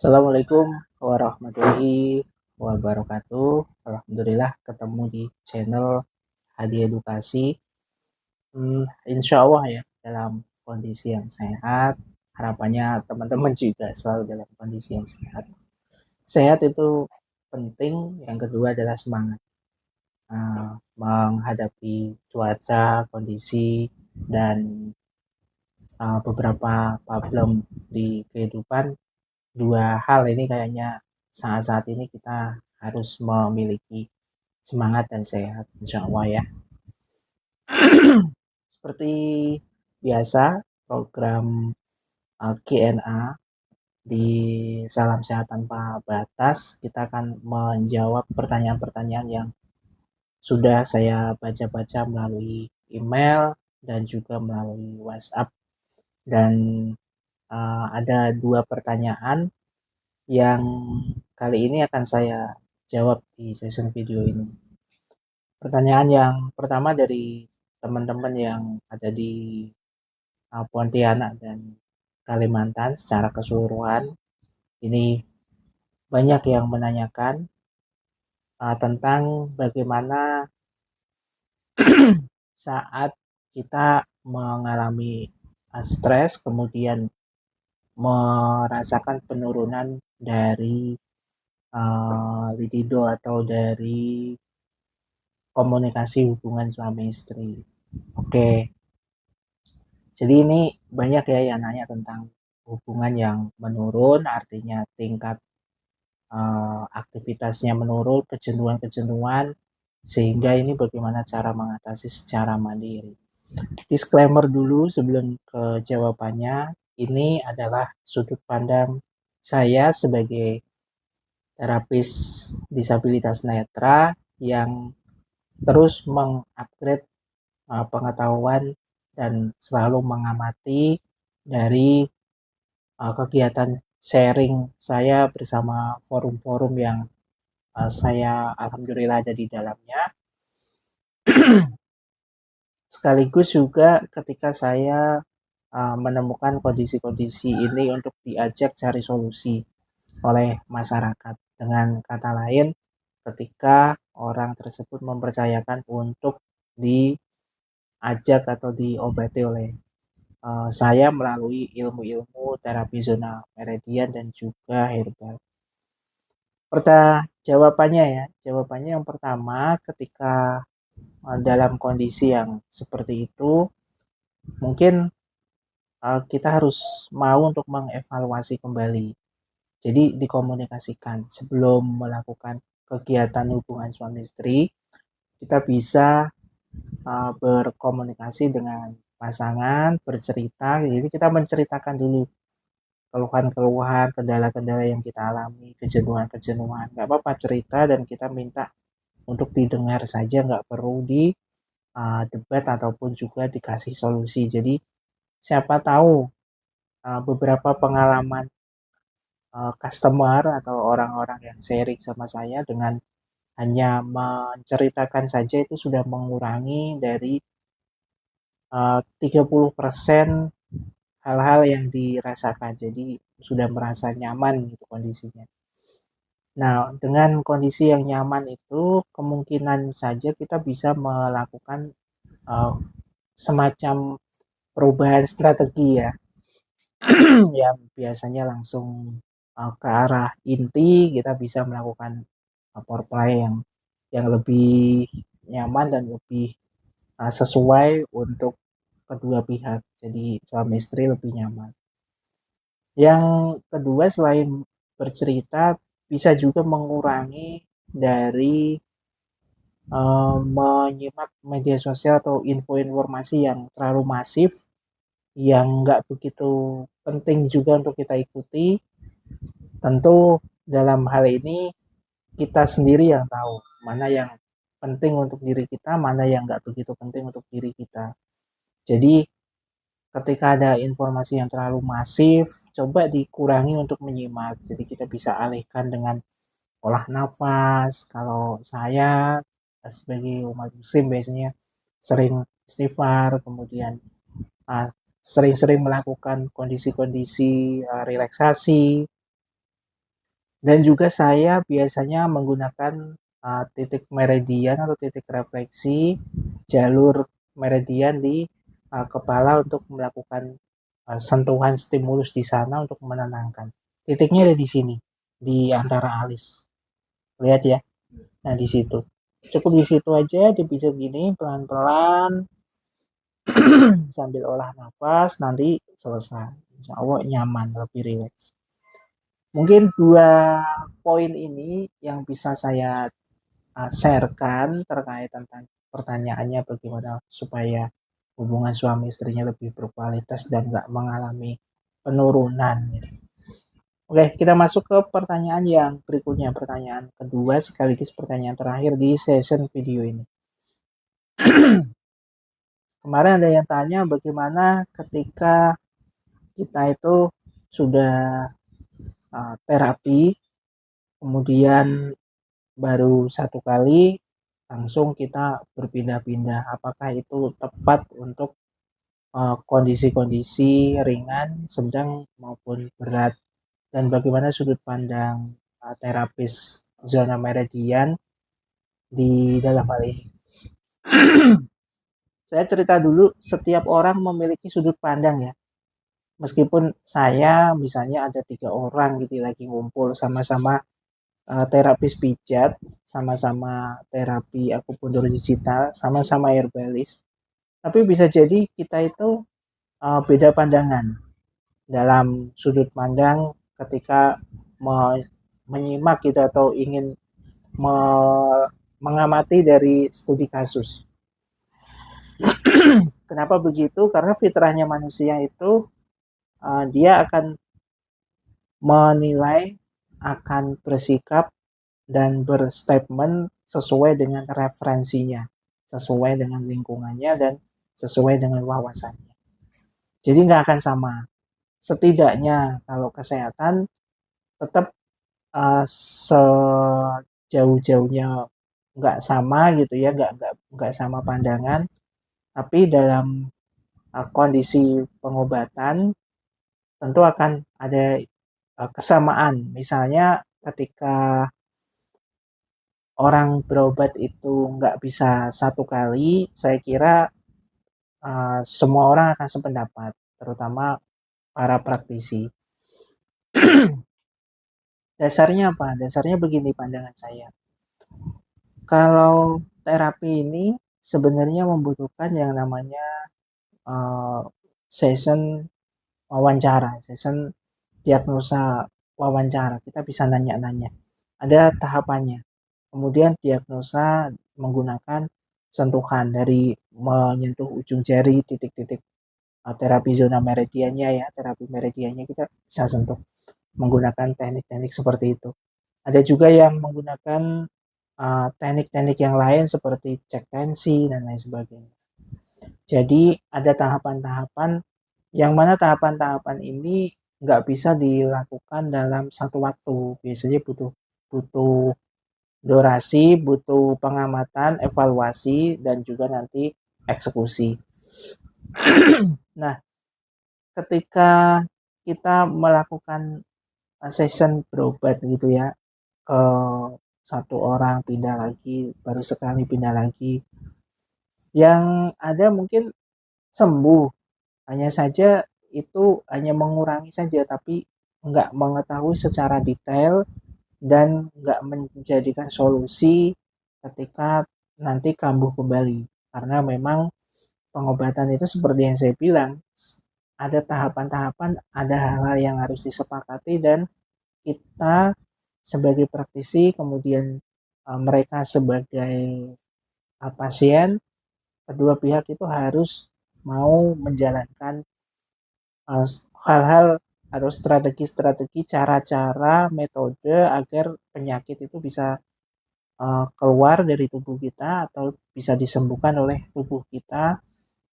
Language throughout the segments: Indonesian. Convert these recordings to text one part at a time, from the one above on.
Assalamualaikum warahmatullahi wabarakatuh. Alhamdulillah ketemu di channel Hadi Edukasi. Insya Allah ya dalam kondisi yang sehat. Harapannya teman-teman juga selalu dalam kondisi yang sehat. Sehat itu penting. Yang kedua adalah semangat menghadapi cuaca, kondisi dan beberapa problem di kehidupan. Dua hal ini kayaknya saat-saat ini kita harus memiliki semangat dan sehat insya Allah ya. Seperti biasa program Q&A di Salam Sehat Tanpa Batas, kita akan menjawab pertanyaan-pertanyaan yang sudah saya baca-baca melalui email dan juga melalui WhatsApp. Dan ada dua pertanyaan yang kali ini akan saya jawab di session video ini. Pertanyaan yang pertama dari teman-teman yang ada di Pontianak dan Kalimantan secara keseluruhan. Ini banyak yang menanyakan tentang bagaimana saat kita mengalami stres, kemudian merasakan penurunan dari libido atau dari komunikasi hubungan suami istri. Oke, jadi ini banyak ya yang nanya tentang hubungan yang menurun, artinya tingkat aktivitasnya menurun, kejenuhan-kejenuhan, sehingga ini bagaimana cara mengatasi secara mandiri. Disclaimer dulu sebelum ke jawabannya, ini adalah sudut pandang saya sebagai terapis disabilitas netra yang terus mengupgrade pengetahuan dan selalu mengamati dari kegiatan sharing saya bersama forum-forum yang saya alhamdulillah ada di dalamnya. Sekaligus juga ketika saya menemukan kondisi-kondisi ini untuk diajak cari solusi oleh masyarakat. Dengan kata lain, ketika orang tersebut mempercayakan untuk diajak atau diobati oleh saya melalui ilmu-ilmu terapi zona meridian dan juga herbal. Jawabannya ya, jawabannya yang pertama ketika dalam kondisi yang seperti itu, mungkin kita harus mau untuk mengevaluasi kembali. Jadi dikomunikasikan sebelum melakukan kegiatan hubungan suami istri, kita bisa berkomunikasi dengan pasangan, bercerita. Jadi kita menceritakan dulu keluhan-keluhan, kendala-kendala yang kita alami, kejenuhan-kejenuhan. Gak apa-apa cerita dan kita minta untuk didengar saja, gak perlu di debat ataupun juga dikasih solusi. Jadi siapa tahu beberapa pengalaman customer atau orang-orang yang sharing sama saya dengan hanya menceritakan saja itu sudah mengurangi dari 30% hal-hal yang dirasakan. Jadi sudah merasa nyaman gitu kondisinya. Nah, dengan kondisi yang nyaman itu kemungkinan saja kita bisa melakukan semacam perubahan strategi ya. Yang biasanya langsung ke arah inti, kita bisa melakukan foreplay yang lebih nyaman dan lebih sesuai untuk kedua pihak. Jadi suami istri lebih nyaman. Yang kedua selain bercerita bisa juga mengurangi dari menyimak media sosial atau info informasi yang terlalu masif yang nggak begitu penting juga untuk kita ikuti. Tentu dalam hal ini kita sendiri yang tahu mana yang penting untuk diri kita, mana yang nggak begitu penting untuk diri kita. Jadi ketika ada informasi yang terlalu masif, coba dikurangi untuk menyimak. Jadi kita bisa alihkan dengan olah nafas. Kalau saya sebagai umat muslim biasanya sering istighfar, kemudian sering-sering melakukan kondisi-kondisi relaksasi Dan juga saya biasanya menggunakan titik meridian atau titik refleksi jalur meridian di kepala untuk melakukan sentuhan stimulus di sana untuk menenangkan. Titiknya ada di sini, di antara alis. Lihat ya. Nah, di situ. Cukup di situ aja, dipisah gini pelan-pelan sambil olah nafas, nanti selesai. Insya Allah nyaman, lebih rileks. Mungkin 2 poin ini yang bisa saya sharekan terkait tentang pertanyaannya bagaimana supaya hubungan suami istrinya lebih berkualitas dan nggak mengalami penurunan. Oke, kita masuk ke pertanyaan yang berikutnya, pertanyaan kedua sekaligus pertanyaan terakhir di session video ini. Kemarin ada yang tanya bagaimana ketika kita itu sudah terapi, kemudian baru 1 kali langsung kita berpindah-pindah, apakah itu tepat untuk kondisi-kondisi ringan, sedang maupun berat, dan bagaimana sudut pandang terapis zona meridian di dalam hal ini. Saya cerita dulu, setiap orang memiliki sudut pandang ya. Meskipun saya misalnya ada 3 orang gitu lagi ngumpul sama-sama terapis pijat, sama-sama terapi akupuntur digital, sama-sama herbalis. Tapi bisa jadi kita itu beda pandangan dalam sudut pandang ketika menyimak gitu atau ingin mengamati dari studi kasus. Kenapa begitu? Karena fitrahnya manusia itu dia akan menilai, akan bersikap dan berstatement sesuai dengan referensinya, sesuai dengan lingkungannya dan sesuai dengan wawasannya. Jadi nggak akan sama. Setidaknya kalau kesehatan tetap sejauh-jauhnya nggak sama gitu ya, nggak sama pandangan. Tapi dalam kondisi pengobatan tentu akan ada kesamaan. Misalnya ketika orang berobat itu nggak bisa 1 kali, saya kira semua orang akan sependapat, terutama para praktisi. Dasarnya apa? Dasarnya begini pandangan saya. Kalau terapi ini sebenarnya membutuhkan yang namanya session wawancara, session diagnosa wawancara. Kita bisa nanya-nanya. Ada tahapannya. Kemudian diagnosa menggunakan sentuhan dari menyentuh ujung jari titik-titik terapi zona meridiannya ya, terapi meridiannya kita bisa sentuh menggunakan teknik-teknik seperti itu. Ada juga yang menggunakan teknik-teknik yang lain seperti cek tensi dan lain sebagainya. Jadi ada tahapan-tahapan yang mana tahapan-tahapan ini nggak bisa dilakukan dalam satu waktu. Biasanya butuh durasi, butuh pengamatan, evaluasi, dan juga nanti eksekusi. Nah, ketika kita melakukan session berobat gitu ya, ke 1 orang pindah lagi, baru sekali pindah lagi, yang ada mungkin sembuh, hanya saja itu hanya mengurangi saja, tapi nggak mengetahui secara detail dan nggak menjadikan solusi ketika nanti kambuh kembali. Karena memang pengobatan itu seperti yang saya bilang, ada tahapan-tahapan, ada hal-hal yang harus disepakati dan kita sebagai praktisi, kemudian mereka sebagai pasien, kedua pihak itu harus mau menjalankan hal-hal atau strategi-strategi, cara-cara, metode agar penyakit itu bisa keluar dari tubuh kita atau bisa disembuhkan oleh tubuh kita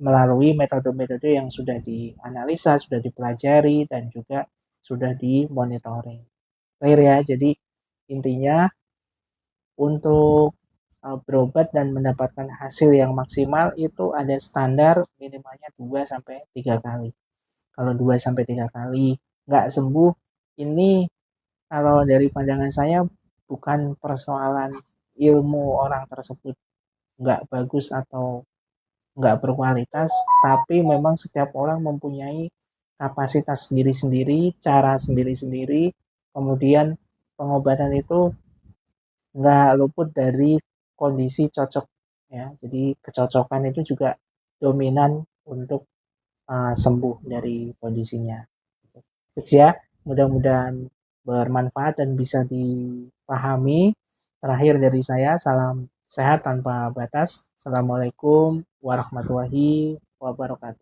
melalui metode-metode yang sudah dianalisa, sudah dipelajari, dan juga sudah dimonitoring. Clear ya? Jadi intinya untuk berobat dan mendapatkan hasil yang maksimal itu ada standar minimalnya 2-3 kali. Kalau 2-3 kali nggak sembuh, ini kalau dari pandangan saya bukan persoalan ilmu orang tersebut nggak bagus atau nggak berkualitas, tapi memang setiap orang mempunyai kapasitas sendiri-sendiri, cara sendiri-sendiri, kemudian pengobatan itu nggak luput dari kondisi cocok ya. Jadi kecocokan itu juga dominan untuk sembuh dari kondisinya. Fix ya, mudah-mudahan bermanfaat dan bisa dipahami. Terakhir dari saya, salam sehat tanpa batas. Assalamualaikum warahmatullahi wabarakatuh.